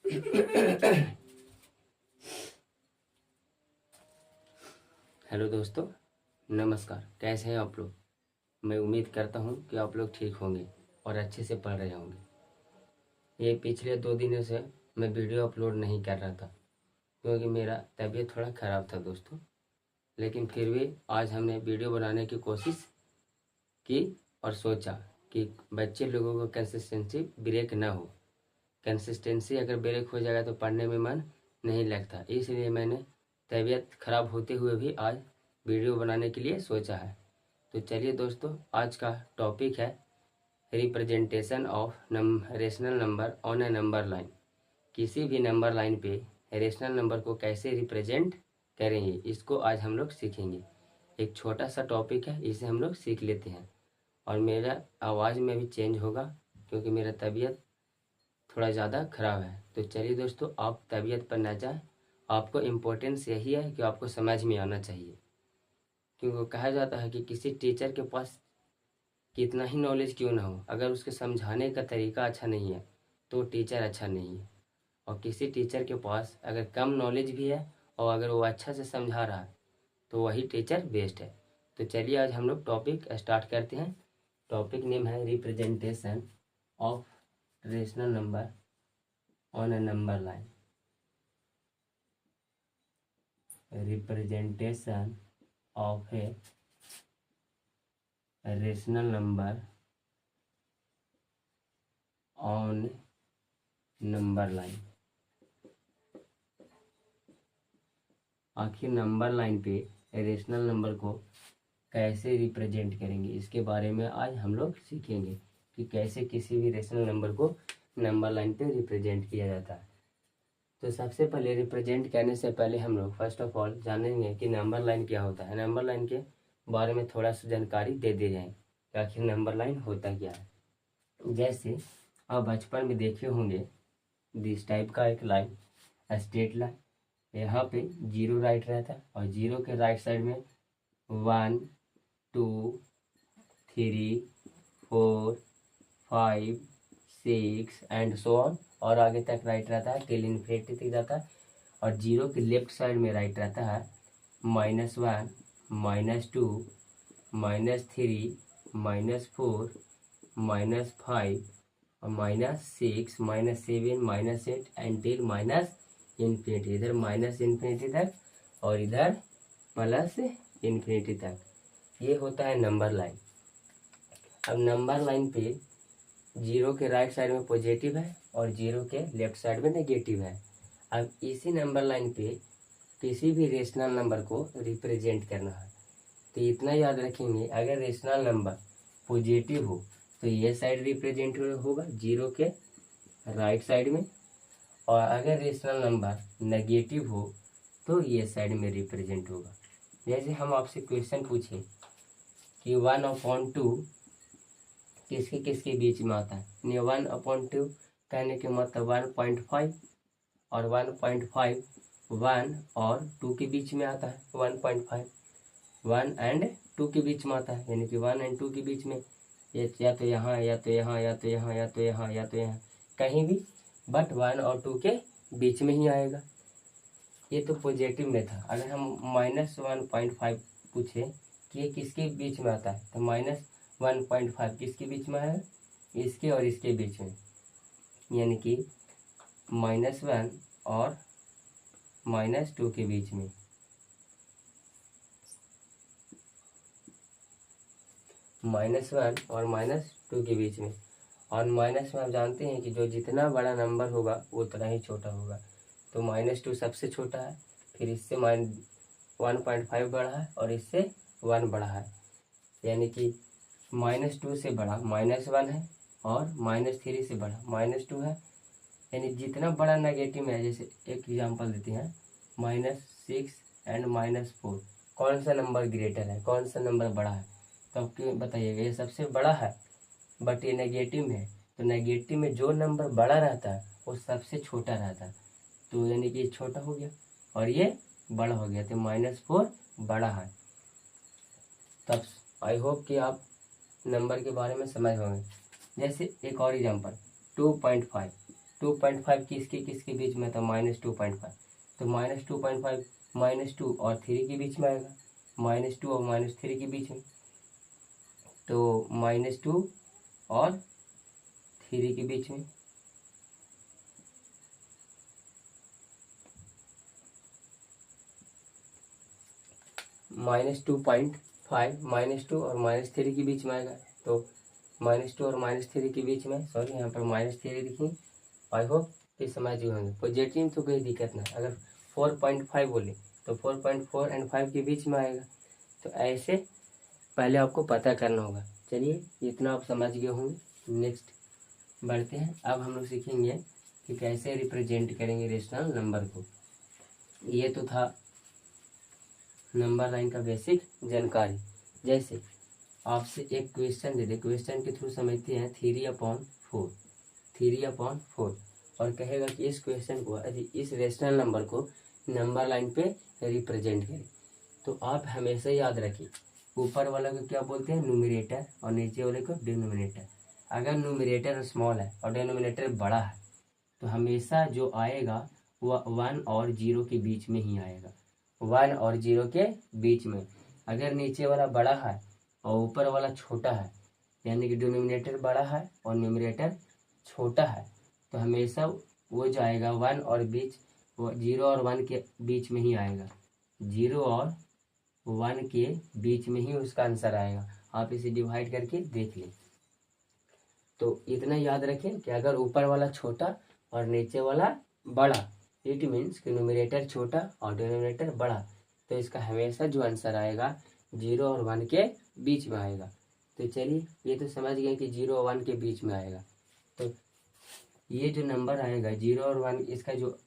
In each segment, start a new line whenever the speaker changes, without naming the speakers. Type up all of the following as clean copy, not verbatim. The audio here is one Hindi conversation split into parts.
हेलो दोस्तों, नमस्कार। कैसे हैं आप लोग? मैं उम्मीद करता हूं कि आप लोग ठीक होंगे और अच्छे से पढ़ रहे होंगे। ये पिछले 2 दिनों से मैं वीडियो अपलोड नहीं कर रहा था क्योंकि मेरा तबीयत थोड़ा ख़राब था दोस्तों। लेकिन फिर भी आज हमने वीडियो बनाने की कोशिश की और सोचा कि बच्चे लोगों को कंसिस्टेंसी ब्रेक ना हो। कंसिस्टेंसी अगर ब्रेक हो जाएगा तो पढ़ने में मन नहीं लगता, इसलिए मैंने तबीयत खराब होते हुए भी आज वीडियो बनाने के लिए सोचा है। तो चलिए दोस्तों, आज का टॉपिक है representation of rational number on A number line. किसी भी नंबर लाइन पे रेशनल नंबर को कैसे रिप्रेजेंट करेंगे, इसको आज हम लोग सीखेंगे। एक छोटा सा टॉपिक है, इसे हम लोग सीख लेते हैं। और मेरा आवाज़ में भी चेंज होगा क्योंकि मेरा तबीयत थोड़ा ज़्यादा ख़राब है। तो चलिए दोस्तों, आप तबीयत पर ना जाए, आपको इम्पोर्टेंस यही है कि आपको समझ में आना चाहिए। क्योंकि कहा जाता है कि किसी टीचर के पास कितना ही नॉलेज क्यों ना हो, अगर उसके समझाने का तरीका अच्छा नहीं है तो टीचर अच्छा नहीं है। और किसी टीचर के पास अगर कम नॉलेज भी है और अगर वो अच्छा से समझा रहा है तो वही टीचर बेस्ट है। तो चलिए आज हम लोग टॉपिक स्टार्ट करते हैं। टॉपिक नेम है representation of rational number on A number line. Representation of a rational number on number line. आखिर नंबर लाइन पे रेशनल नंबर को कैसे रिप्रेजेंट करेंगे, इसके बारे में आज हम लोग सीखेंगे कि कैसे किसी भी रेशनल नंबर को नंबर लाइन पे रिप्रेजेंट किया जाता है। तो सबसे पहले रिप्रेजेंट करने से पहले हम लोग फर्स्ट ऑफ ऑल जानेंगे कि नंबर लाइन क्या होता है। नंबर लाइन के बारे में थोड़ा सा जानकारी दे दी जाए कि आखिर नंबर लाइन होता क्या है। जैसे आप बचपन में देखे होंगे दिस टाइप का एक लाइन, स्ट्रेट लाइन। यहाँ पे 0 राइट रहता है और 0 के राइट साइड में 1 2 3 4 5 6 एंड सो ऑन, और आगे तक राइट रहता है टिल इन्फिनिटी तक जाता है। और 0 के लेफ्ट साइड में राइट रहता है -1 -2 -3 -4 -5 और -6 -7 -8 एंड टिल इन्फिनिटी। इधर इन्फिनिटी तक और इधर इन्फिनिटी तक। ये होता है नंबर लाइन। अब नंबर लाइन पे 0 के राइट साइड में पॉजिटिव है और 0 के लेफ्ट साइड में नेगेटिव है। अब इसी नंबर लाइन पे किसी भी रेशनल नंबर को रिप्रेजेंट करना है तो इतना याद रखेंगे, अगर रेशनल नंबर पॉजिटिव हो तो ये साइड रिप्रेजेंट होगा 0 के राइट साइड में, और अगर रेशनल नंबर नेगेटिव हो तो ये साइड में रिप्रेजेंट होगा। जैसे हम आपसे क्वेश्चन पूछें कि 1/2 किसके किसके बीच में आता है। 1/2 कहने के मतलब 1.5 और 1.5 1 और 2 के बीच में आता है। 1.5 1 एंड 2 के बीच में आता है, यानी कि 1 एंड 2 के बीच में, या तो यहाँ या तो यहाँ या तो यहाँ या तो यहाँ या तो यहाँ, कहीं भी, बट 1 और 2 के बीच में ही आएगा। ये तो पॉजिटिव में था। अगर हम -1.5 पूछे कि ये किसके बीच में आता है तो -1.5 किसके बीच में है, इसके और इसके बीच में, यानी कि -1 और -2 के बीच में। -1 और -2 के बीच में। और माइनस में आप जानते हैं कि जो जितना बड़ा नंबर होगा वो उतना ही छोटा होगा। तो -2 सबसे छोटा है, फिर इससे 1.5 बड़ा है और इससे 1 बड़ा है, यानी कि -2 से बड़ा -1 है और -3 से बड़ा -2 है। यानी जितना बड़ा नेगेटिव है, जैसे एक एग्जांपल देते हैं -6 एंड -4, कौन सा नंबर ग्रेटर है, कौन सा नंबर बड़ा है? तो आपको बताइएगा ये सबसे बड़ा है, बट ये नेगेटिव में है। तो नेगेटिव में जो नंबर बड़ा रहता है वो सबसे छोटा रहता है, तो यानी कि ये छोटा हो गया और ये बड़ा हो गया, तो -4 बड़ा है। तब आई होप कि आप नंबर के बारे में समझ होंगे। जैसे एक और एग्जांपल 2.5, 2.5 किसके किसके बीच में था, -2.5, तो -2.5 -2 और 3 के बीच में आएगा, -2 और -3 के बीच में, तो -2 और 3 के बीच में, -2.5 -2 और -3 के बीच में आएगा, तो -2 और -3 के बीच में, सॉरी यहाँ पर -3 लिखिए। आई होप ये समझ गए होंगे। पॉजिटिव तो कोई दिक्कत नहीं, अगर 4.5 बोले तो 4.4 एंड 5 के बीच में आएगा। तो ऐसे पहले आपको पता करना होगा। चलिए इतना आप समझ गए होंगे। नेक्स्ट बढ़ते हैं। अब हम लोग सीखेंगे कि कैसे रिप्रेजेंट करेंगे रेशनल नंबर को। ये तो था नंबर लाइन का बेसिक जानकारी। जैसे आपसे एक क्वेश्चन दे दे, क्वेश्चन के थ्रू समझते हैं 3/4, 3/4, और कहेगा कि इस क्वेश्चन को, इस रेशनल नंबर को नंबर लाइन पे रिप्रेजेंट करें। तो आप हमेशा याद रखिए, ऊपर वाले को क्या बोलते हैं, न्यूमरेटर, और नीचे वाले को डिनोमिनेटर। अगर न्यूमरेटर स्मॉल है और डिनोमिनेटर बड़ा है तो हमेशा जो आएगा वह 1 और 0 के बीच में ही आएगा, 1 और 0 के बीच में। अगर नीचे वाला बड़ा है और ऊपर वाला छोटा है, यानी कि डिनोमिनेटर बड़ा है और न्यूमरेटर छोटा है, तो हमेशा वो जो आएगा 1 और 0 और 1 के बीच में ही आएगा, 0 और 1 के बीच में ही उसका आंसर आएगा। आप इसे डिवाइड करके देख लें। तो इतना याद रखें कि अगर ऊपर वाला छोटा और नीचे वाला बड़ा, इट मीन्स कि न्यूमरेटर छोटा और डिनोमिनेटर बड़ा, तो इसका हमेशा जो आंसर आएगा 0 और 1 के बीच में आएगा। तो चलिए ये तो समझ गए कि 0 और 1 के बीच में आएगा। तो ये जो नंबर आएगा 0 और 1, इसका जो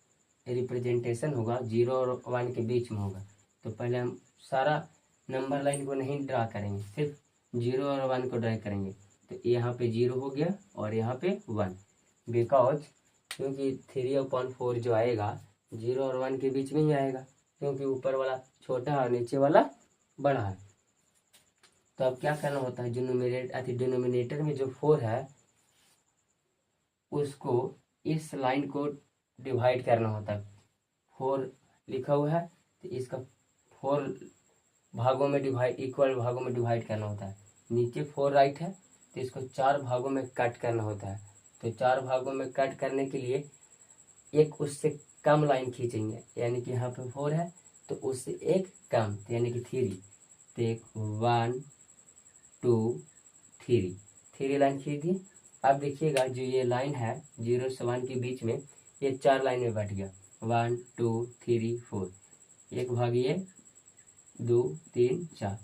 रिप्रेजेंटेशन होगा 0 और 1 के बीच में होगा। तो पहले हम सारा नंबर लाइन को नहीं ड्रा करेंगे, सिर्फ 0 और 1 को ड्रा करेंगे। तो यहाँ पे 0 हो गया और यहाँ पे 1, बिकॉज क्योंकि 3/4 जो आएगा 0 और 1 के बीच में ही आएगा, क्योंकि ऊपर वाला छोटा है और नीचे वाला बड़ा है। तो अब क्या करना होता है, जो डिनोमिनेटर में जो 4 है उसको इस लाइन को डिवाइड करना होता है। 4 लिखा हुआ है तो इसका 4 भागों में इक्वल भागों में डिवाइड करना होता है। नीचे 4 राइट है तो इसको 4 भागों में कट करना होता है। तो 4 भागों में कट करने के लिए एक उससे कम लाइन खींचेंगे, यानी कि यहाँ पे 4 है तो उससे एक कम, तो यानी कि 3, तो एक 1 2 3 लाइन खींच दी। अब देखिएगा जो ये लाइन है 0 से 1 के बीच में, ये 4 लाइन में बट गया, 1 2 3 4, एक भाग ये 2 3 4,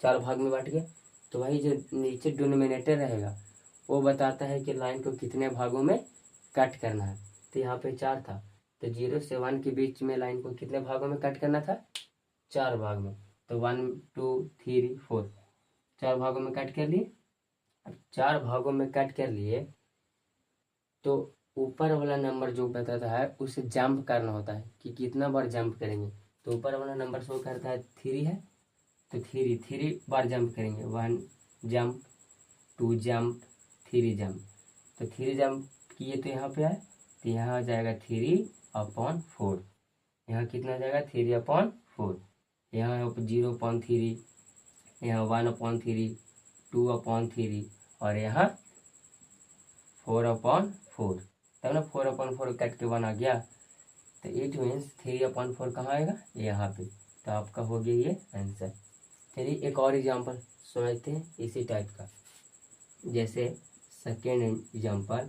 4 भाग में बट गया। तो वही जो नीचे डिनोमिनेटर रहेगा वो बताता है कि लाइन को कितने भागों में कट करना है। तो यहाँ पे 4 था, तो 0 से 1 के बीच में लाइन को कितने भागों में कट करना था, 4 भाग में। तो 1 2 3 4, 4 भागों में कट कर लिए। अब 4 भागों में कट कर लिए तो ऊपर वाला नंबर जो बताता है उसे जंप करना होता है कि कितना बार जंप करेंगे। तो ऊपर वाला नंबर शो करता है 3 है, तो 3 बार जंप करेंगे, 1 जंप 2 जंप 3 जंप। तो 3 जंप किए तो यहाँ पे आए, तो यहाँ आ जाएगा 3/4। यहाँ कितना आ जाएगा 3/4। यहाँ 0/3, यहाँ 1/3, 2/3 और यहाँ 4/4। तब ना 4/4 कट के 1 आ गया। तो इट मीन्स 3/4 कहाँ आएगा, यहाँ पे। तो आपका हो गया ये आंसर। चलिए एक और एग्जाम्पल समझते हैं इसी टाइप का। जैसे सेकेंड एग्जाम्पल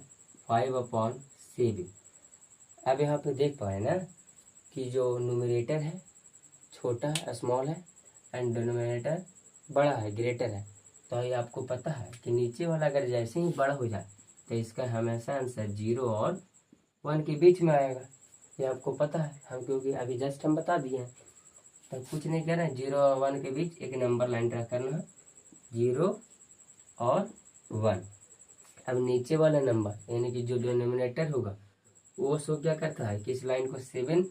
5/7। अब यहाँ पे देख पाए ना कि जो न्यूमरेटर है छोटा है, स्मॉल है, एंड डिनोमिनेटर बड़ा है, ग्रेटर है। तो ये आपको पता है कि नीचे वाला अगर जैसे ही बड़ा हो जाए तो इसका हमेशा आंसर 0 और 1 के बीच में आएगा। ये आपको पता है, हम क्योंकि अभी जस्ट हम बता दिए हैं। तो कुछ नहीं करना है, 0 और 1 के बीच एक नंबर लाइन ड्रा करना है, 0 और 1। अब नीचे वाला नंबर यानी कि जो डिनोमिनेटर होगा वो शो क्या करता है कि इस लाइन को 7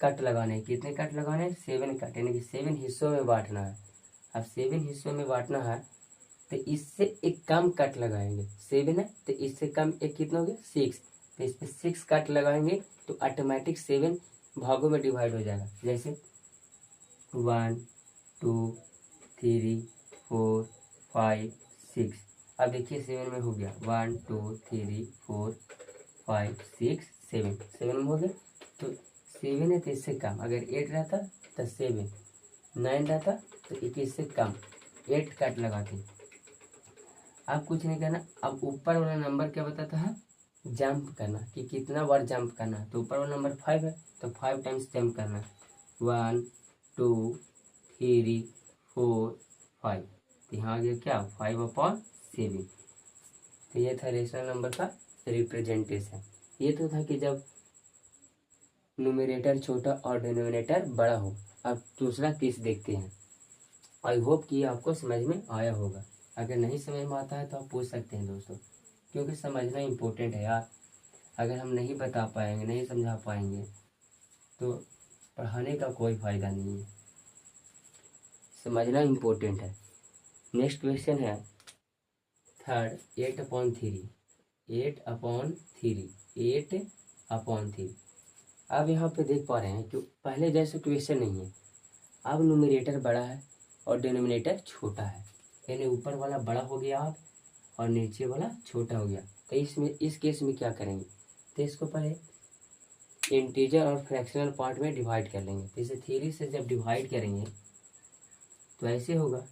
कट लगाने हैं। कितने कट लगाने हैं, 7 कट, यानी कि 7 हिस्सों में बांटना है। अब 7 हिस्सों में बांटना है तो इससे एक कम कट लगाएंगे, 7 है तो इससे कम एक कितना हो गया 6, तो इस पर 6 कट लगाएंगे तो ऑटोमेटिक 7 भागों में डिवाइड हो जाएगा। जैसे 1 2 3 4 5 6। अब देखिए 7 में हो गया 1 2 3 4 5 6 7, 7 में हो गया। तो 7 है तो इससे कम, अगर 8 रहता तो 7, 9 रहता तो 21 से कम 8 कट लगाते। अब कुछ नहीं करना। अब ऊपर वाला नंबर क्या बताता है, जंप करना, कि कितना बार जंप करना। तो ऊपर वाला नंबर 5 है तो 5 टाइम्स जंप करना, 1 2 3 4 5। तो यहाँ आ गया क्या, 5/7। तो ये था रेशनल नंबर का रिप्रेजेंटेशन। ये तो था कि जब न्यूमरेटर छोटा और डिनोमिनेटर बड़ा हो। अब दूसरा केस देखते हैं। आई होप कि आपको समझ में आया होगा। अगर नहीं समझ में आता है तो आप पूछ सकते हैं दोस्तों, क्योंकि समझना इम्पोर्टेंट है यार। अगर हम नहीं बता पाएंगे, नहीं समझा पाएंगे तो पढ़ाने का कोई फ़ायदा नहीं है। समझना इम्पोर्टेंट है। नेक्स्ट क्वेश्चन है थर्ड, 8/3। 8/3। अब यहाँ पे देख पा रहे हैं कि पहले जैसे क्वेश्चन नहीं है। अब न्यूमरेटर बड़ा है और डिनोमिनेटर छोटा है, यानी ऊपर वाला बड़ा हो गया अब और नीचे वाला छोटा हो गया। तो इसमें इस केस में क्या करेंगे, तो इसको पहले इंटीजर और फ्रैक्शनल पार्ट में डिवाइड कर लेंगे। तो इसे 3 से जब डिवाइड करेंगे तो ऐसे होगा।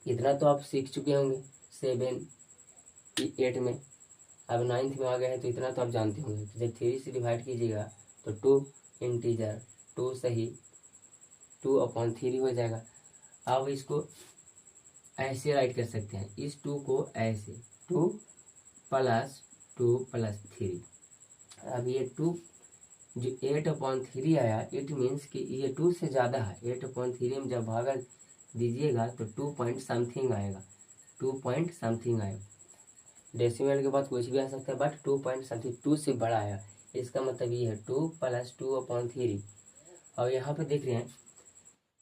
इतना तो आप सीख चुके होंगे 7 8 में। अब 9th में आ गए हैं तो इतना तो आप जानते होंगे कि जब 3 से डिवाइड कीजिएगा तो 2 इंटीजर 2 सही 2/3 हो जाएगा। अब इसको ऐसे राइट कर सकते हैं, इस 2 को ऐसे 2 + 3। अब ये 2 जो 8/3 आया, इट मीन्स कि ये 2 से ज़्यादा है। 8/3 में जब भागा दीजिएगा तो 2 पॉइंट समथिंग आएगा, 2 पॉइंट समथिंग आएगा। डेसिमल के बाद कुछ भी आ सकता है, बट 2 पॉइंट समथिंग 2 से बड़ा आया। इसका मतलब ये है 2 + 2/3। और यहाँ पे देख रहे हैं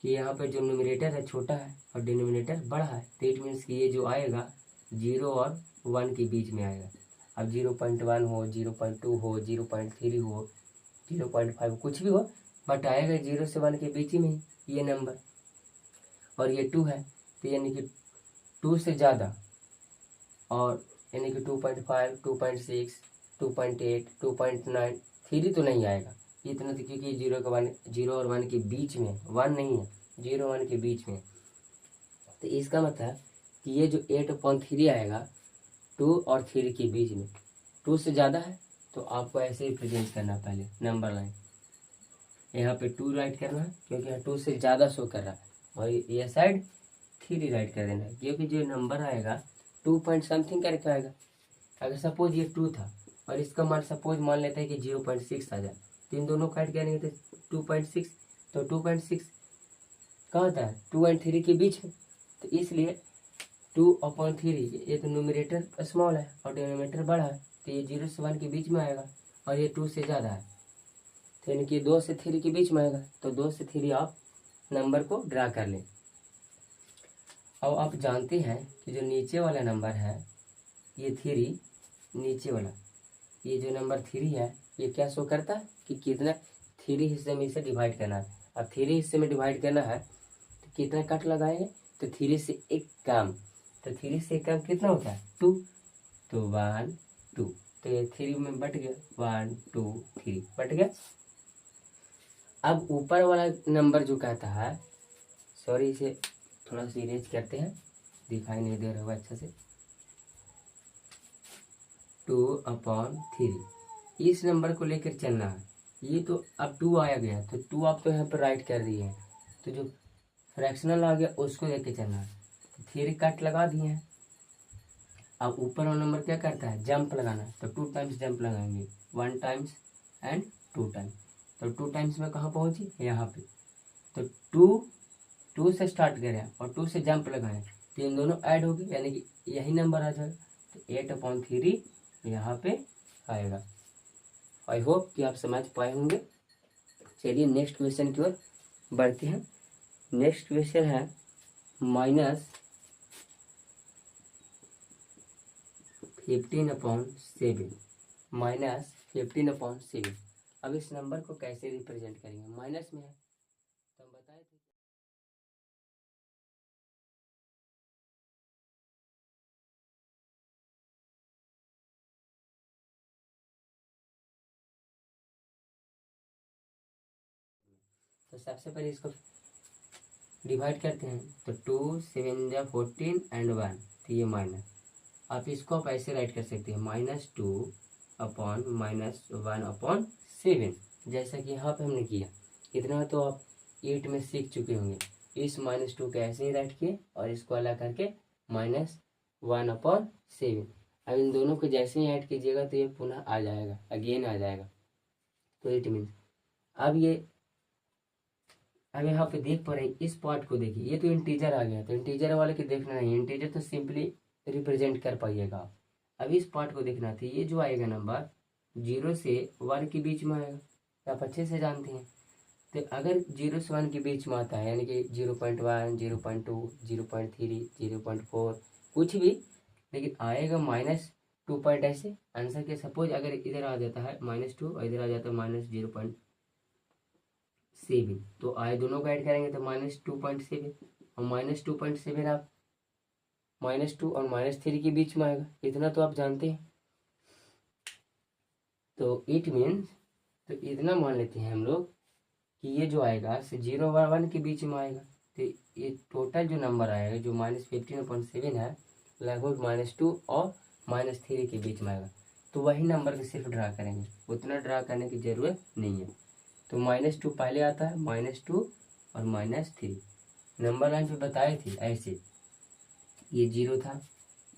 कि यहाँ पे जो न्यूमरेटर है छोटा है और डिनोमिनेटर बड़ा है। तो इट मीन्स कि ये जो आएगा 0 और 1 के बीच में आएगा। अब 0.1 हो, 0.2 हो, 0.3 हो, 0.5 कुछ भी हो, बट आएगा 0 से 1 के बीच में ही ये नंबर। और ये 2 है तो यानी कि 2 से ज़्यादा, और यानी कि 2.5 2.6 2.8 2.9 3 तो नहीं आएगा इतना। तो क्योंकि 0 और 1 के बीच में, 1 नहीं है, 0 1 के बीच में। तो इसका मतलब कि ये जो 8/3 आएगा 2 और 3 के बीच में। 2 से ज़्यादा है तो आपको ऐसे ही प्रेजेंट करना, पहले नंबर लाइन यहाँ पे 2 राइट करना है क्योंकि यहाँ 2 से ज़्यादा शो कर रहा है, और ये साइड 3 राइट कर देना है क्योंकि जो नंबर आएगा 2 पॉइंट समथिंग करके आएगा। अगर सपोज ये 2 था और इसका मान सपोज मान लेते हैं कि 0.6 आ जाए, तो इन दोनों काट करेंगे तो 2.6। तो 2.6 कहाँ होता है, 2 और 3 के बीच में। तो इसलिए 2/3, ये तो न्यूमरेटर स्मॉल है और डिनोमिनेटर बड़ा है, तो ये 0 से 1 के बीच में आएगा, और ये 2 से ज़्यादा है तो यानी कि 2 से 3 के बीच में आएगा। तो 2 से 3 आप नंबर को ड्रा कर लें। अब आप जानते हैं कि जो नीचे वाला नंबर है ये 3, नीचे वाला ये जो नंबर 3 है ये क्या शो करता है कि कितना 3 हिस्से में इसे डिवाइड करना है। अब 3 हिस्से में डिवाइड करना है तो कितना कट लगाएंगे, तो 3 से 1 कम। तो 3 से 1 कम कितना होता है, 2। तो 1 2, तो ये 3 में बट गया, 1 2 3 बट गया। अब ऊपर वाला नंबर जो कहता है, सॉरी इसे थोड़ा सा इरेज करते हैं, दिखाई नहीं दे रहा होगा अच्छा से। 2/3 इस नंबर को लेकर चलना है। ये तो अब 2 आया गया तो 2 आप तो यहाँ पर राइट कर दिए हैं, तो जो फ्रैक्शनल आ गया उसको लेकर चलना है। तो 3 कट लगा दिए हैं। अब ऊपर वाला नंबर क्या करता है, जंप लगाना है, तो 2 टाइम्स जंप लगाएंगे, 1 टाइम्स एंड 2 टाइम्स। तो 2 टाइम्स में कहाँ पहुँची, यहाँ पे। तो 2 से स्टार्ट करें और 2 से जंप लगाएं तो इन दोनों ऐड हो गए, यानी कि यही नंबर आ जाएगा। तो 8/3 यहाँ पे आएगा। आई होप कि आप समझ पाए होंगे। चलिए नेक्स्ट क्वेश्चन की ओर बढ़ते हैं। नेक्स्ट क्वेश्चन है 15/7 माइनस 15/7। अब इस नंबर को कैसे रिप्रेजेंट करेंगे, माइनस में है तो हम बताए थे। तो सबसे पहले इसको डिवाइड करते हैं, तो 2 7 जा 14 एंड 1, तो ये माइनस। आप इसको आप ऐसे राइट कर सकते हैं, -2/-1/7, जैसा कि यहाँ पे हमने किया। इतना तो आप 8 में सीख चुके होंगे। इस -2 को ऐसे ही राइट किए और इसको अलग करके -1/7। अब इन दोनों को जैसे ही ऐड कीजिएगा तो ये पुनः आ जाएगा, अगेन आ जाएगा। तो इट मीन्स अब यहाँ पे देख पा रहे हैं, इस पार्ट को देखिए, ये तो इंटीजर आ गया, तो इंटीजर वाले के देखना नहीं, इंटीजर तो सिंपली रिप्रेजेंट कर पाइएगा। अब इस पार्ट को देखना था, ये जो आएगा नंबर 0 से 1 के बीच में आएगा, आप अच्छे से जानते हैं। तो अगर 0 से 1 के बीच में आता है, यानी कि 0.1, 0.2, 0.3, 0.4, कुछ भी, लेकिन आएगा -2 पॉइंट ऐसे आंसर के। सपोज अगर इधर आ जाता है -2 और इधर आ जाता है -0.7, तो आए दोनों को ऐड करेंगे तो -2.7, और -2.7 आप -2 और -3 के बीच में आएगा, इतना तो आप जानते हैं। तो इट मीन्स, तो इतना मान लेते हैं हम लोग कि ये जो आएगा 0 और 1 के बीच में आएगा। तो ये टोटल जो नंबर आएगा जो -15/7 है, लगभग -2 और -3 के बीच में आएगा। तो वही नंबर को सिर्फ ड्रा करेंगे, उतना ड्रा करने की ज़रूरत नहीं है। तो -2 पहले आता है, -2 और -3 नंबर लाइन पे बताए थे ऐसे। ये 0 था,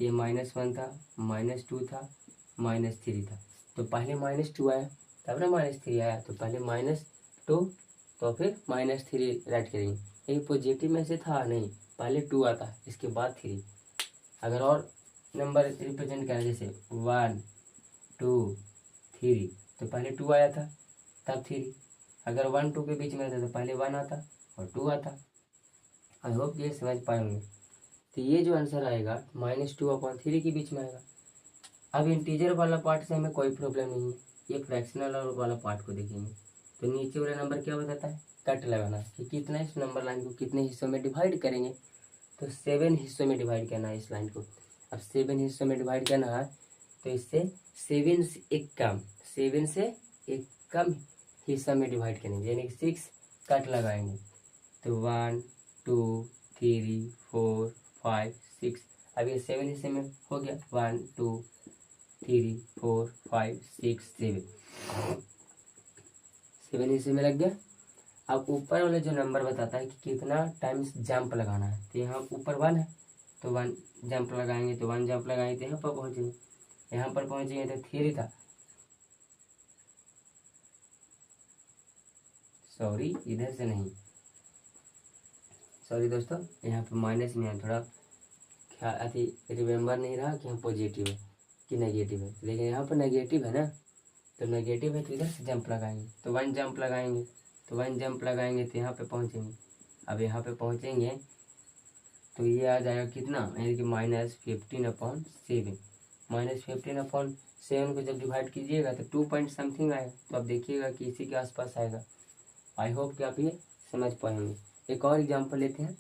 ये -1 था, -2 था, -3 था। तो पहले -2 आया, तब ना -3 आया, तो पहले -2 तो फिर -3 राइट करेंगे। ये पॉजिटिव में से था नहीं, पहले 2 आता है, इसके बाद 3। अगर और नंबर रिप्रेजेंट करें जैसे 1 2 3, तो पहले 2 आया था तब 3। अगर 1 2 के बीच में रहता तो पहले 1 आता और 2 आता। आई होप ये समझ पाएंगे। तो ये जो आंसर आएगा -2/3 के बीच में आएगा। अब इंटीजर वाला पार्ट से हमें कोई प्रॉब्लम नहीं है, ये फ्रैक्शनल वाला पार्ट को देखेंगे। तो नीचे वाला नंबर क्या बताता है, कट लगाना कि कितना इस नंबर लाइन को कितने हिस्सों में डिवाइड करेंगे। तो 7 हिस्सों में डिवाइड करना है इस लाइन को। अब 7 हिस्सों में डिवाइड करना है, तो इससे 7 से एक कम हिस्सा में डिवाइड करेंगे, यानी कि 6 कट लगाएंगे। तो 1 2 3 4 5 6। अब ये 7 हिस्से में हो गया, 1 2 3 4 5 6 7 हिस्से में लग गया। अब ऊपर वाला जो नंबर बताता है कि कितना टाइम्स जंप लगाना है, तो यहाँ ऊपर 1 है तो 1 जंप लगाएंगे, तो 1 जंप लगाएंगे तो यहाँ पर पहुँचेंगे। यहाँ पर पहुँचेंगे तो 3 था, सॉरी इधर से नहीं, सॉरी दोस्तों, यहाँ पे माइनस में है, थोड़ा ख्याल अति रिमेम्बर नहीं रहा कि यहाँ पॉजिटिव है कि नेगेटिव है। लेकिन यहाँ पर नेगेटिव है ना, तो नेगेटिव है तो इधर से जंप लगाएंगे, तो 1 जंप लगाएंगे, तो 1 जंप लगाएंगे तो यहाँ पे पहुँचेंगे। अब यहाँ पे पहुँचेंगे तो ये आ जाएगा कितना, यानी कि -15/7। -15/7 को जब डिवाइड कीजिएगा तो 2 पॉइंट समथिंग आएगा। तो आप देखिएगा कि इसी के आसपास आएगा। आई होप कि आप ये समझ पाएंगे। एक और एग्जांपल लेते हैं।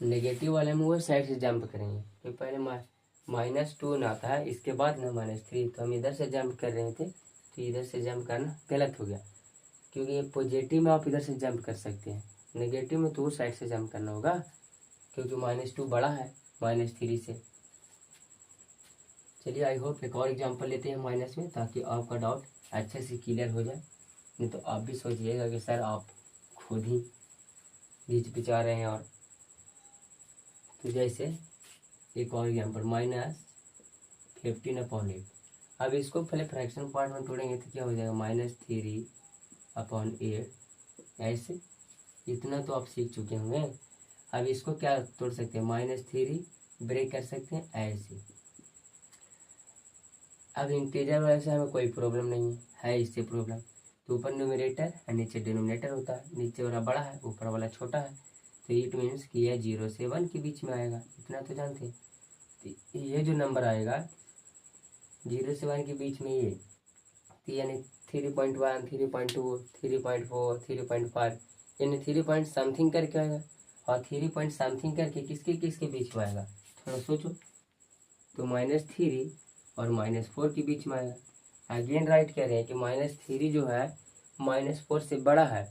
नेगेटिव वाले में वो साइड से जंप करेंगे, तो पहले -2 ना आता है, इसके बाद ना -3, तो हम इधर से जंप कर रहे थे, तो इधर से जंप करना गलत हो गया, क्योंकि ये पॉजिटिव में आप इधर से जंप कर सकते हैं, नेगेटिव में तो उस साइड से जंप करना होगा, क्योंकि -2 बड़ा है -3 से। चलिए आई होप एक और एग्जांपल लेते हैं माइनस में, ताकि आपका डाउट अच्छे से क्लियर हो जाए। नहीं तो आप भी सोचिएगा कि सर आप खुद ही हिचकिचा रहे हैं। और तो जैसे एक और एग्जांपल -15/8। अब इसको पहले फ्रैक्शन पार्ट में तोड़ेंगे तो क्या हो जाएगा, -3/8 ऐसे। इतना तो आप सीख चुके होंगे। अब इसको क्या तोड़ सकते हैं, -3 ब्रेक कर सकते हैं ऐसे। अब इंटीजर वाले से हमें कोई प्रॉब्लम नहीं है इससे प्रॉब्लम। तो ऊपर न्यूमरेटर और नीचे डिनोमिनेटर होता है, नीचे वाला बड़ा है ऊपर वाला छोटा है, तो इट मीन्स कि यह 0 से 1 के बीच में आएगा, इतना तो जानते हैं। ये जो नंबर आएगा 0 से 1 के बीच में ये, तो यानी 3.1, 3.2, 3.4, 3.5, यानी 3 पॉइंट समथिंग करके आएगा। और 3 पॉइंट समथिंग करके किसके किसके बीच में आएगा, थोड़ा सोचो। तो -3 और -4 के बीच में आएगा। अगेन राइट कह रहे हैं कि -3 जो है -4 से बड़ा है,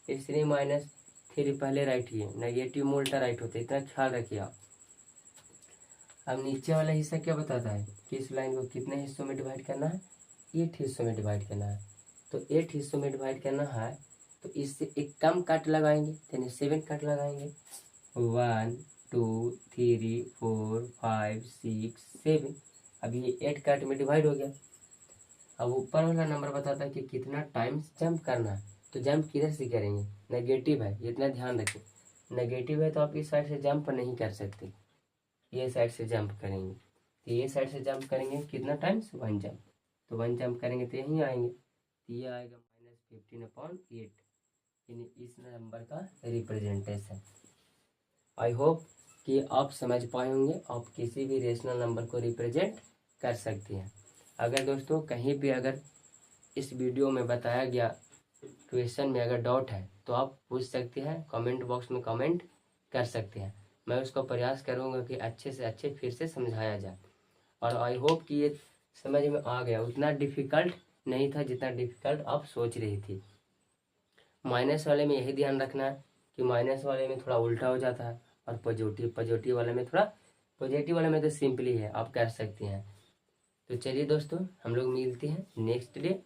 इसलिए -3 पहले राइट किए। नेगेटिव में उल्टा राइट होता है, इतना ख्याल रखिए आप। अब नीचे वाला हिस्सा क्या बताता है कि इस लाइन को कितने हिस्सों में डिवाइड करना है, 8 हिस्सों में डिवाइड करना है। तो 8 हिस्सों में डिवाइड करना है, तो इससे एक कम कट लगाएंगे, यानी 7 कट लगाएंगे। 1 2 3 4 5 6 7। अब ये 8 कट में डिवाइड हो गया। अब ऊपर वाला नंबर बताता है कि कितना टाइम्स जंप करना है। तो जंप किधर से करेंगे, नेगेटिव है, इतना ध्यान रखें। नेगेटिव है तो आप इस साइड से जंप नहीं कर सकते, ये साइड से जंप करेंगे। तो ये साइड से जंप करेंगे कितना टाइम्स, 1 जंप। तो 1 जंप करेंगे तो यहीं आएंगे, तो ये आएगा -15/8, यानी इस नंबर का रिप्रेजेंटेशन। आई होप कि आप समझ पाए होंगे, आप किसी भी रेशनल नंबर को रिप्रेजेंट कर सकते हैं। अगर दोस्तों कहीं भी अगर इस वीडियो में बताया गया क्वेश्चन में अगर डाउट है तो आप पूछ सकते हैं, कमेंट बॉक्स में कमेंट कर सकते हैं। मैं उसका प्रयास करूंगा कि अच्छे से अच्छे फिर से समझाया जाए। और आई होप कि ये समझ में आ गया, उतना डिफ़िकल्ट नहीं था जितना डिफ़िकल्ट आप सोच रही थी। माइनस वाले में यही ध्यान रखना है कि माइनस वाले में थोड़ा उल्टा हो जाता है, और पॉजिटिव वाले में थोड़ा, पॉजिटिव वाले में तो सिंपली है, आप कर सकते हैं। तो चलिए दोस्तों, हम लोग मिलते हैं नेक्स्ट डे